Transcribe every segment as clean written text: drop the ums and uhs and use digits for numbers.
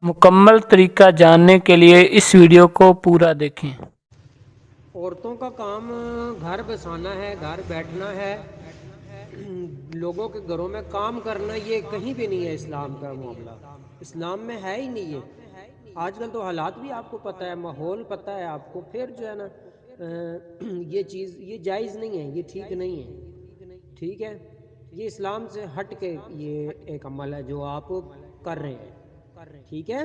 मुकम्मल तरीका जानने के लिए इस वीडियो को पूरा देखें। औरतों का काम घर बसाना है, घर बैठना है, लोगों के घरों में काम करना, ये कहीं भी नहीं है इस्लाम का मामला। इस्लाम में है ही नहीं ये। आजकल तो हालात भी आपको पता है, माहौल पता है आपको, फिर जो है ना ये चीज़ ये जायज़ नहीं है, ये ठीक नहीं है। ठीक है, ये इस्लाम से हट के ये एक अमल है जो आप कर रहे हैं। ठीक है,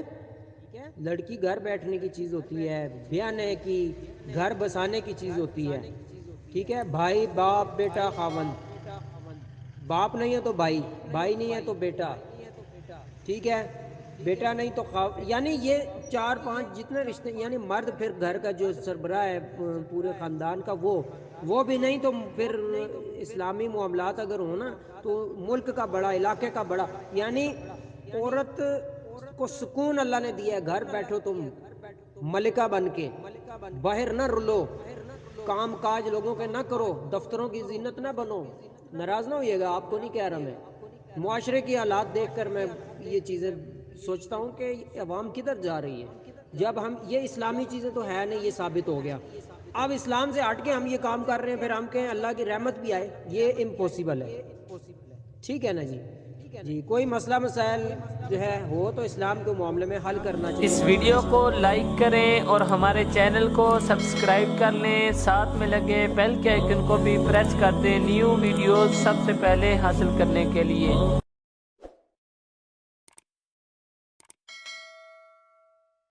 लड़की घर बैठने की चीज़ होती है, ब्याने की, घर बसाने की चीज़ होती है। ठीक है, भाई बाप बेटा खावंद, बाप नहीं है तो भाई, भाई नहीं है तो बेटा। ठीक है, बेटा नहीं तो यानी ये चार पांच जितने रिश्ते, यानी मर्द फिर घर का जो सरबराह है पूरे ख़ानदान का, वो भी नहीं तो फिर इस्लामी मामलात अगर हो ना तो मुल्क का बड़ा, इलाके का बड़ा, यानी औरत को सुकून अल्लाह ने दिया है। घर बैठो तुम मलिका बन के, बाहर ना रुलो, काम काज लोगों के ना करो, दफ्तरों की जीनत ना बनो। नाराज ना होइएगा, आपको नहीं कह रहा मैं, मुआशरे की हालात देखकर मैं ये चीज़ें सोचता हूँ कि अवाम किधर जा रही है। जब हम ये इस्लामी चीज़ें तो है नहीं, ये साबित हो गया। अब इस्लाम से हट के हम ये काम कर रहे हैं, फिर हम कहें अल्लाह की रहमत भी आए, ये इम्पॉसिबल है। ठीक है ना जी। जी, कोई मसला मसाइल जो है हो तो इस्लाम के मामले में हल करना इस चाहिए। वीडियो को लाइक करें और हमारे चैनल को सब्सक्राइब कर लें। साथ में लगे बेल के आइकन को भी प्रेस कर दें न्यू वीडियोस सबसे पहले हासिल करने के लिए।